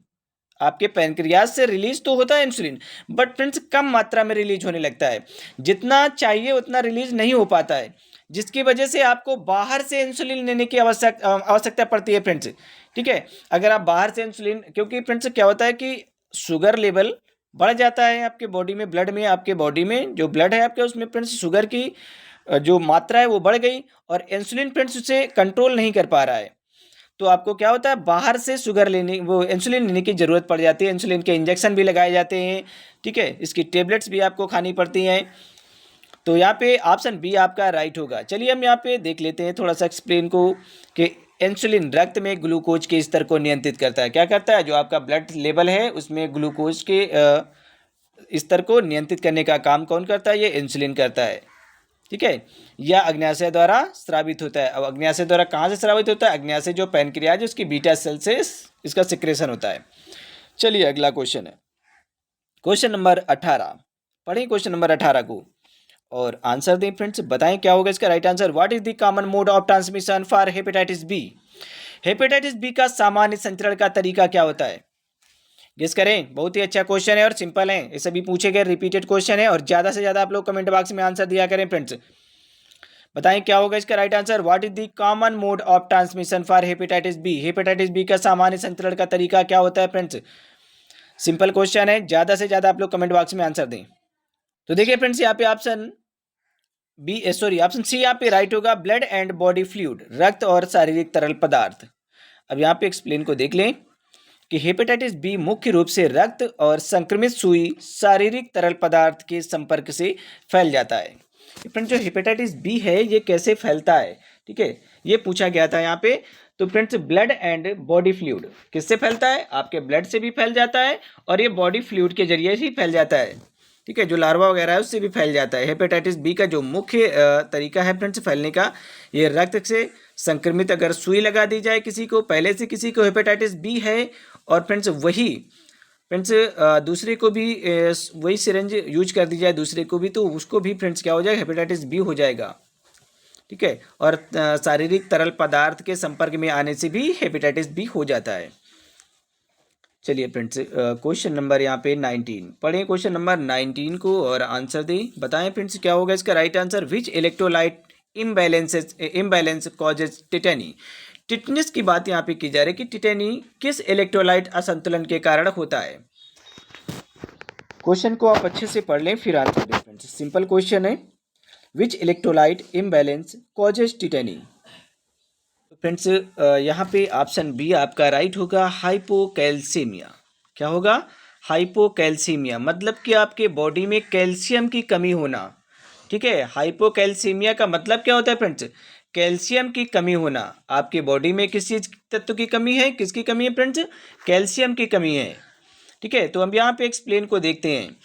आपके पैनक्रियाज से रिलीज तो होता है इंसुलिन, बट फ्रेंड्स कम मात्रा में रिलीज होने लगता है, जितना चाहिए उतना रिलीज नहीं हो पाता है, जिसकी वजह से आपको बाहर से इंसुलिन लेने की आवश्यकता पड़ती है फ्रेंड्स, ठीक है। अगर आप बाहर से इंसुलिन, क्योंकि फ्रेंड्स क्या होता है कि शुगर लेवल बढ़ जाता है आपके बॉडी में, ब्लड में, आपके बॉडी में जो ब्लड है आपके उसमें फ्रेंड्स शुगर की जो मात्रा है वो बढ़ गई, और इंसुलिन फ्रेंड्स उसे कंट्रोल नहीं कर पा रहा है। तो आपको क्या होता है, बाहर से शुगर लेने, वो इंसुलिन लेने की ज़रूरत पड़ जाती है। इंसुलिन के इंजेक्शन भी लगाए जाते हैं, ठीक है। इसकी टेबलेट्स भी आपको खानी पड़ती हैं। तो यहाँ पे ऑप्शन बी आपका राइट होगा। चलिए हम यहाँ पे देख लेते हैं थोड़ा सा एक्सप्लेन को, कि इंसुलिन रक्त में ग्लूकोज के स्तर को नियंत्रित करता है। क्या करता है, जो आपका ब्लड लेवल है उसमें ग्लूकोज के स्तर को नियंत्रित करने का काम कौन करता है, ये इंसुलिन करता है, ठीक है। यह अग्न्याशय द्वारा स्रावित होता है। अब अग्न्याशय द्वारा कहाँ से स्रावित होता है, अग्न्याशय जो पैनक्रियाज है उसकी बीटा सेल से इसका सिक्रेशन होता है। चलिए अगला क्वेश्चन है क्वेश्चन नंबर 18। पढ़ें क्वेश्चन नंबर 18 को और आंसर दें फ्रेंड्स, बताएं क्या होगा इसका right answer. What is the common mode of transmission for hepatitis B. Hepatitis B का सामान्य संचरण का तरीका क्या होता है, गेस करें। बहुत ही अच्छा क्वेश्चन है और सिंपल है, ये सभी पूछे गए रिपीटेड क्वेश्चन है, और ज़्यादा से ज़्यादा आप लोग कमेंट बॉक्स में आंसर दिया करें फ्रेंड्स। बताएं क्या होगा इसका right answer. What is the common mode of transmission for hepatitis B. Hepatitis B का सामान्य संचरण का तरीका क्या होता है फ्रेंड्स। सिंपल क्वेश्चन है, ज़्यादा से ज़्यादा आप लोग कमेंट बॉक्स में आंसर दें। तो देखिए फ्रेंड्स यहाँ पे ऑप्शन ऑप्शन सी यहाँ पे राइट होगा, ब्लड एंड बॉडी फ्लूइड, रक्त और शारीरिक तरल पदार्थ। अब यहाँ पे एक्सप्लेन को देख लें कि हेपेटाइटिस बी मुख्य रूप से रक्त और संक्रमित सुई शारीरिक तरल पदार्थ के संपर्क से फैल जाता है। फ्रेंड्स जो हेपेटाइटिस बी है ये कैसे फैलता है, ठीक है, ये पूछा गया था यहाँ पे। तो friends blood and body fluid किससे फैलता है, आपके ब्लड से भी फैल जाता है और ये बॉडी फ्लूइड के जरिए ही फैल जाता है, ठीक है। जो लार्वा वगैरह है उससे भी फैल जाता है। हेपेटाइटिस बी का जो मुख्य तरीका है फ्रेंड्स फैलने का, ये रक्त से संक्रमित अगर सुई लगा दी जाए किसी को, पहले से किसी को हेपेटाइटिस बी है, और फ्रेंड्स वही फ्रेंड्स दूसरे को भी वही सिरिंज यूज कर दी जाए दूसरे को भी, तो उसको भी फ्रेंड्स क्या हो जाएगा, हेपेटाइटिस बी हो जाएगा, ठीक है। और शारीरिक तरल पदार्थ के संपर्क में आने से भी हेपेटाइटिस बी हो जाता है। चलिए फ्रेंड्स क्वेश्चन नंबर यहाँ पे 19 पढ़ें क्वेश्चन नंबर 19 को और आंसर दें। बताएं फ्रेंड्स क्या होगा इसका right answer. Which electrolyte imbalance causes tetany. Tetanus की बात यहाँ पे की जा रही है कि टिटेनी किस इलेक्ट्रोलाइट असंतुलन के कारण होता है। क्वेश्चन को आप अच्छे से पढ़ लें फिर आंसर दें फ्रेंड्स। सिंपल क्वेश्चन है, which electrolyte imbalance causes tetany. Friends यहाँ पे ऑप्शन बी आपका राइट होगा, हाइपोकैल्सीमिया। क्या होगा, हाइपोकैल्सीमिया, मतलब कि आपके बॉडी में कैल्शियम की कमी होना, ठीक है। हाइपोकैल्सीमिया का मतलब क्या होता है फ्रेंड्स, कैल्शियम की कमी होना। आपके बॉडी में किस चीज़ तत्व की कमी है, किसकी कमी है फ्रेंड्स, कैल्शियम की कमी है, ठीक है। तो हम यहाँ पे एक्सप्लेन को देखते हैं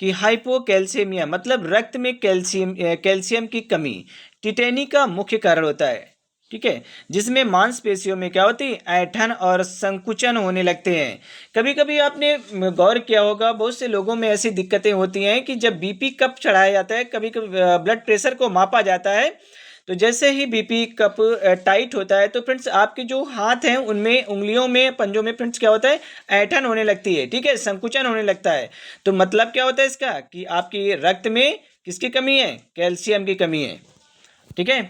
कि हाइपोकैल्सीमिया मतलब रक्त में कैल्शियम की कमी टिटेनी का मुख्य कारण होता है, ठीक है। जिसमें मांसपेशियों में क्या होती है, ऐंठन और संकुचन होने लगते हैं। कभी कभी आपने गौर किया होगा, बहुत से लोगों में ऐसी दिक्कतें होती हैं कि जब बीपी कप चढ़ाया जाता है, कभी कभी ब्लड प्रेशर को मापा जाता है, तो जैसे ही बीपी कप टाइट होता है तो फ्रेंड्स आपके जो हाथ हैं उनमें, उंगलियों में, पंजों में फ्रेंड्स क्या होता है, ऐंठन होने लगती है, ठीक है, संकुचन होने लगता है। तो मतलब क्या होता है इसका कि आपकी रक्त में किसकी कमी है, कैल्शियम की कमी है, ठीक है।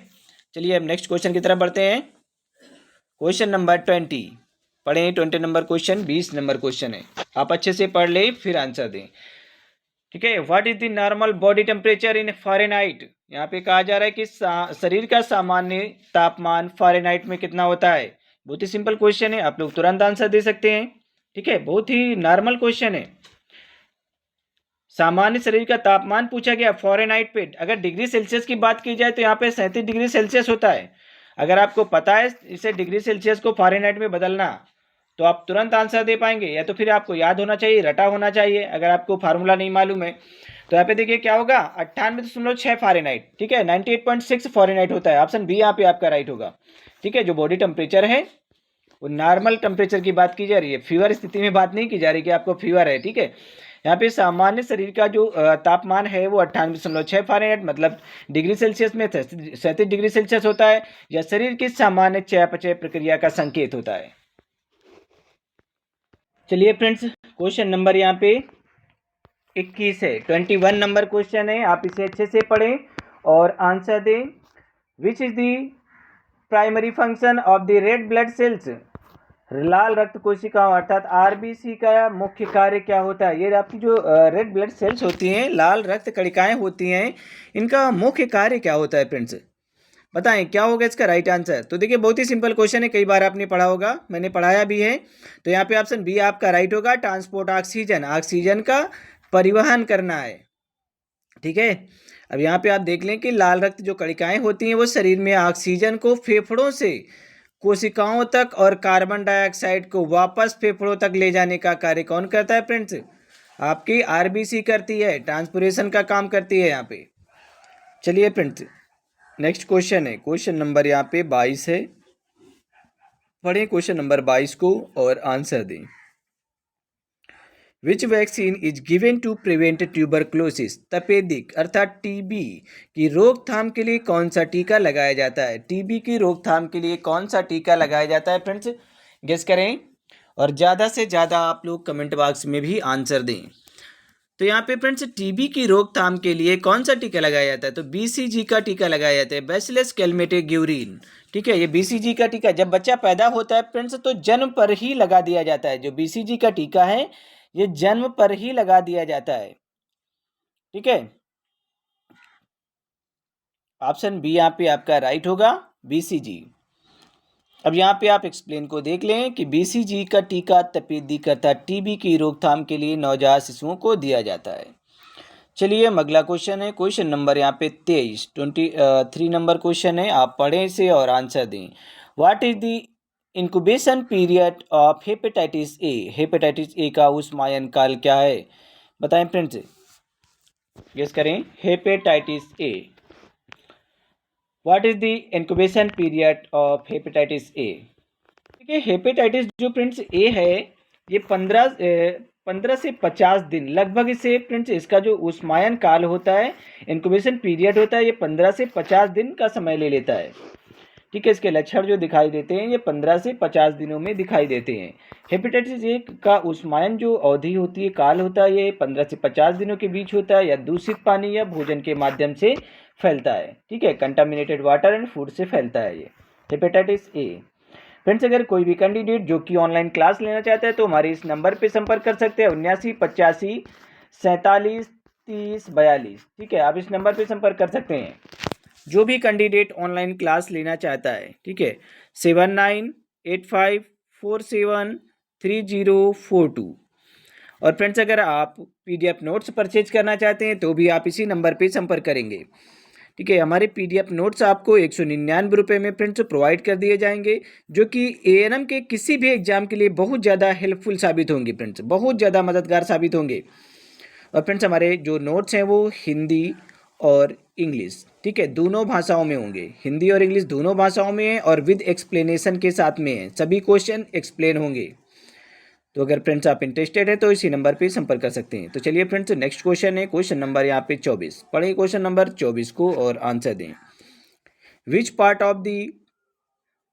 चलिए अब नेक्स्ट क्वेश्चन की तरफ बढ़ते हैं। क्वेश्चन नंबर 20 पढ़ें। 20 नंबर क्वेश्चन 20 नंबर क्वेश्चन है, आप अच्छे से पढ़ लें फिर आंसर दें, ठीक है। What is the normal body temperature in Fahrenheit. यहाँ पे कहा जा रहा है कि शरीर का सामान्य तापमान फ़ारेनहाइट में कितना होता है। बहुत ही सिंपल क्वेश्चन है, आप लोग तुरंत आंसर दे सकते हैं, ठीक है। बहुत ही नॉर्मल क्वेश्चन है, सामान्य शरीर का तापमान पूछा गया फ़ारेनहाइट पे। अगर डिग्री सेल्सियस की बात की जाए तो यहाँ पे 37 डिग्री सेल्सियस होता है। अगर आपको पता है इसे डिग्री सेल्सियस को फ़ारेनहाइट में बदलना, तो आप तुरंत आंसर दे पाएंगे, या तो फिर आपको याद होना चाहिए, रटा होना चाहिए। अगर आपको फार्मूला नहीं मालूम है तो यहाँ पे देखिए क्या होगा, 98.6 फ़ारेनहाइट, ठीक है, 98.6 फ़ारेनहाइट होता है। ऑप्शन बी यहाँ पे आपका राइट होगा, ठीक है। जो बॉडी टेम्परेचर है वो नॉर्मल टेम्परेचर की बात की जा रही है, फीवर स्थिति में बात नहीं की जा रही कि आपको फीवर है, ठीक है। यहाँ पे सामान्य शरीर का जो तापमान है वो 98.6 फ़ारेनहाइट मतलब डिग्री सेल्सियस में 37 डिग्री सेल्सियस होता है, या शरीर की सामान्य चयापचय प्रक्रिया का संकेत होता है। चलिए फ्रेंड्स, क्वेश्चन नंबर यहाँ पे 21 है, 21 नंबर क्वेश्चन है। आप इसे अच्छे से पढ़ें और आंसर दें। Which is the primary function of the red blood cells? लाल रक्त कोशिकाओं अर्थात आरबीसी का मुख्य कार्य क्या होता है? ये आपकी जो रेड ब्लड सेल्स होती हैं, लाल रक्त कणिकाएं होती हैं, इनका मुख्य कार्य क्या होता है फ्रेंड्स? बताएं क्या होगा इसका राइट आंसर। तो देखिए बहुत ही सिंपल क्वेश्चन है, कई बार आपने पढ़ा होगा, मैंने पढ़ाया भी है। तो यहाँ पे ऑप्शन बी आपका राइट होगा, ट्रांसपोर्ट ऑक्सीजन, ऑक्सीजन का परिवहन करना है, ठीक है। अब यहाँ पे आप देख लें कि लाल रक्त जो कणिकाएं होती हैं वो शरीर में ऑक्सीजन को फेफड़ों से कोशिकाओं तक और कार्बन डाइऑक्साइड को वापस फेफड़ों तक ले जाने का कार्य कौन करता है फ्रेंड्स? आपकी आरबीसी करती है, ट्रांसपोर्टेशन का काम करती है यहाँ पे। चलिए फ्रेंड्स, नेक्स्ट क्वेश्चन है, क्वेश्चन नंबर यहाँ पे 22 है। पढ़ें क्वेश्चन नंबर 22 को और आंसर दें। Which vaccine is given to prevent tuberculosis? तपेदिक अर्थात टीबी की रोकथाम के लिए कौन सा टीका लगाया जाता है? टीबी की रोकथाम के लिए कौन सा टीका लगाया जाता है फ्रेंड्स? गेस करें और ज़्यादा से ज़्यादा आप लोग कमेंट बॉक्स में भी आंसर दें। तो यहाँ पे फ्रेंड्स टीबी की रोकथाम के लिए कौन सा टीका लगाया जाता है? तो बीसीजी का टीका लगाया जाता है, बैसिलस कैलमेटे-ग्यूरिन, ठीक है। ये बीसीजी का टीका जब बच्चा पैदा होता है फ्रेंड्स तो जन्म पर ही लगा दिया जाता है। जो बीसीजी का टीका है ये जन्म पर ही लगा दिया जाता है, ठीक है। ऑप्शन बी यहाँ पे आपका राइट होगा, बीसीजी। अब यहाँ पे आप एक्सप्लेन को देख लें कि बीसीजी का टीका तपेदिक अर्थात टीबी की रोकथाम के लिए नवजात शिशुओं को दिया जाता है। चलिए अगला क्वेश्चन है, क्वेश्चन नंबर यहाँ पे 23 नंबर क्वेश्चन है। आप पढ़ें इसे और आंसर दें। What is the incubation period of hepatitis A? Hepatitis A का उष्मायन काल क्या है? बताएं फ्रेंड्स, गेस करें। Hepatitis A, what is the incubation period of hepatitis A? देखिए हेपेटाइटिस जो फ्रेंड्स ए है ये 15 से 50 दिन लगभग इसे फ्रेंड्स इसका जो उष्मायन काल होता है, इंक्यूबेशन पीरियड होता है, ये 15 से 50 दिन का समय ले लेता है, ठीक है। इसके लक्षण जो दिखाई देते हैं ये 15 से 50 दिनों में दिखाई देते हैं। हेपेटाइटिस ए का उष्मायन जो अवधि होती है, काल होता है, ये 15 से 50 दिनों के बीच होता है, या दूषित पानी या भोजन के माध्यम से फैलता है, ठीक है। कंटामिनेटेड वाटर एंड फूड से फैलता है ये हेपेटाइटिस ए। फ्रेंड्स अगर कोई भी कैंडिडेट जो कि ऑनलाइन क्लास लेना चाहता है तो हमारे इस नंबर पे संपर्क कर सकते हैं, 7985473042, ठीक है। आप इस नंबर पे संपर्क कर सकते हैं जो भी कैंडिडेट ऑनलाइन क्लास लेना चाहता है, ठीक है। 7985473042। और फ्रेंड्स अगर आप पीडीएफ नोट्स परचेज करना चाहते हैं तो भी आप इसी नंबर पे संपर्क करेंगे, ठीक है। हमारे पीडीएफ नोट्स आपको 199 रुपये में फ्रेंड्स प्रोवाइड कर दिए जाएंगे, जो कि एएनएम के किसी भी एग्जाम के लिए बहुत ज़्यादा हेल्पफुल साबित होंगे फ्रेंड्स, बहुत ज़्यादा मददगार साबित होंगे। और फ्रेंड्स हमारे जो नोट्स हैं वो हिंदी और इंग्लिश, ठीक है, दोनों भाषाओं में होंगे। हिंदी और इंग्लिश दोनों भाषाओं में है और विद एक्सप्लेनेशन के साथ में है, सभी क्वेश्चन एक्सप्लेन होंगे। तो अगर फ्रेंड्स आप इंटरेस्टेड है तो इसी नंबर पे संपर्क कर सकते हैं। तो चलिए फ्रेंड्स नेक्स्ट क्वेश्चन है, क्वेश्चन नंबर यहाँ पे 24। पढ़िए क्वेश्चन नंबर 24 को और आंसर दें। Which part of the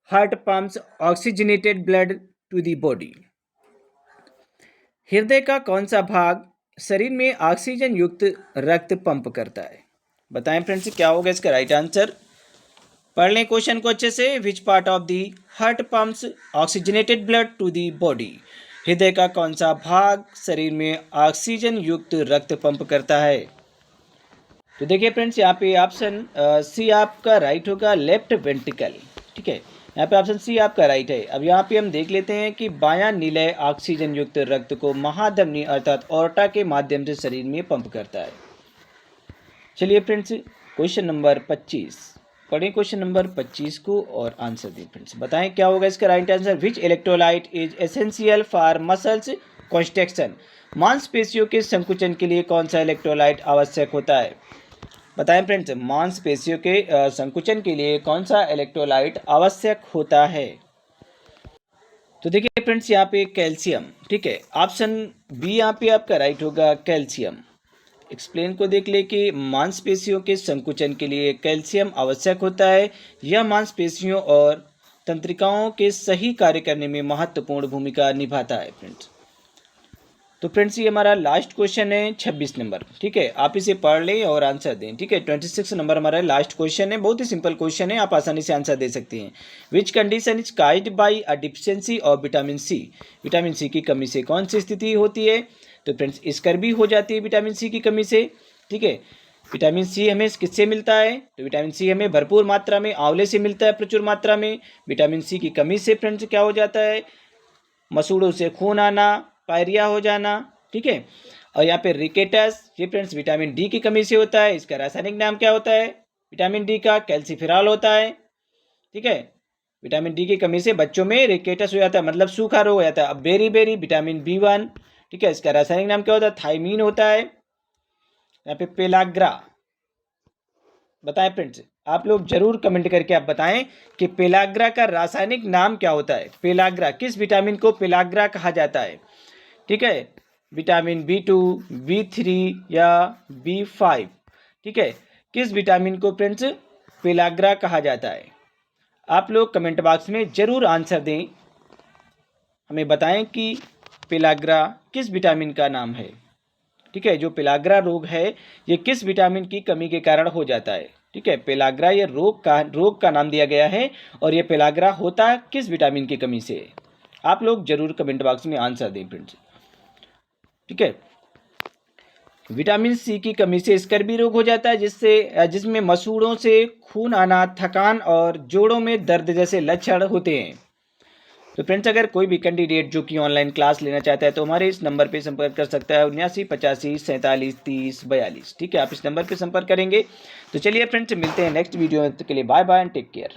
heart pumps oxygenated blood to the body? हृदय का कौन सा भाग शरीर में ऑक्सीजन युक्त रक्त पंप करता है? बताएं फ्रेंड्स क्या होगा इसका राइट आंसर। पढ़ लें क्वेश्चन को अच्छे से। Which part of the heart pumps oxygenated blood to the body? हृदय का कौन सा भाग शरीर में ऑक्सीजन युक्त रक्त पंप करता है? तो देखिए फ्रेंड्स यहाँ पे ऑप्शन सी आपका राइट होगा, लेफ्ट वेंट्रिकल, ठीक है। यहाँ पे ऑप्शन सी आपका राइट है। अब यहाँ पे हम देख लेते हैं कि बायां निलय ऑक्सीजन युक्त रक्त को महाधमनी अर्थात ऑर्टा के माध्यम से शरीर में पंप करता है। चलिए फ्रेंड्स, क्वेश्चन नंबर 25 पढ़ें, क्वेश्चन नंबर 25 को और आंसर दें। फ्रेंड्स बताएं क्या होगा इसका right answer. Which electrolyte is essential for muscles construction. मांसपेशियों के संकुचन के लिए कौन सा इलेक्ट्रोलाइट आवश्यक होता है। बताएं फ्रेंड्स, मांसपेशियों के संकुचन के लिए कौन सा इलेक्ट्रोलाइट आवश्यक होता है। तो देखिए फ्रेंड्स, यहाँ पे कैल्शियम, ठीक है, ऑप्शन बी यहाँ पे आपका राइट होगा, कैल्शियम। एक्सप्लेन को देख ले कि मांसपेशियों के संकुचन के लिए कैल्शियम आवश्यक होता है। यह मांसपेशियों और तंत्रिकाओं के सही कार्य करने में महत्वपूर्ण भूमिका निभाता है। फ्रेंड्स तो फ्रेंड्स ये हमारा लास्ट क्वेश्चन है 26 नंबर, ठीक है, आप इसे पढ़ लें और आंसर दें। ठीक है, 26 नंबर हमारा लास्ट क्वेश्चन है, बहुत ही सिंपल क्वेश्चन है, आप आसानी से आंसर दे सकते हैं। Which condition is caused by a deficiency of vitamin C. Vitamin C की कमी से कौन सी स्थिति होती है। तो फ्रेंड्स स्कर्वी हो जाती है विटामिन सी की कमी से। ठीक है, विटामिन सी हमें किससे मिलता है। तो विटामिन सी हमें भरपूर मात्रा में आंवले से मिलता है, प्रचुर मात्रा में। विटामिन सी की कमी से फ्रेंड्स क्या हो जाता है, मसूड़ों से खून आना, पायरिया हो जाना। ठीक है, और यहाँ पे रिकेटस, ये फ्रेंड्स विटामिन डी की कमी से होता है। इसका रासायनिक नाम क्या होता है विटामिन डी का, कैल्सिफेरॉल होता है। ठीक है, विटामिन डी की कमी से बच्चों में रिकेटस हो जाता है, मतलब सूखा रोग हो जाता है। अब बेरी बेरी विटामिन B1, ठीक है, इसका रासायनिक नाम क्या होता है, थायमीन होता है। यहाँ पे पेलाग्रा, बताएं फ्रेंड्स, आप लोग जरूर कमेंट करके आप बताएं कि पेलाग्रा का रासायनिक नाम क्या होता है। पेलाग्रा, किस विटामिन को पेलाग्रा कहा जाता है। ठीक है, विटामिन B2, B3 या B5। ठीक है, किस विटामिन को फ्रेंड्स पेलाग्रा कहा जाता है। आप लोग कमेंट बॉक्स में जरूर आंसर दें, हमें बताएं कि पेलाग्रा किस विटामिन का नाम है। ठीक है, जो पेलाग्रा रोग है ये किस विटामिन की कमी के कारण हो जाता है। ठीक है, पेलाग्रा ये रोग का नाम दिया गया है और ये पेलाग्रा होता किस विटामिन की कमी से। आप लोग जरूर कमेंट बॉक्स में आंसर दें फ्रेंड्स। ठीक है, विटामिन सी की कमी से स्कर्वी रोग हो जाता है, जिसमें मसूड़ों से खून आना, थकान और जोड़ों में दर्द जैसे लक्षण होते हैं। तो फ्रेंड्स अगर कोई भी कैंडिडेट जो कि ऑनलाइन क्लास लेना चाहता है तो हमारे इस नंबर पे संपर्क कर सकता है, 7985473042। ठीक है, आप इस नंबर पे संपर्क करेंगे। तो चलिए फ्रेंड्स मिलते हैं नेक्स्ट वीडियो के लिए, bye bye and take care.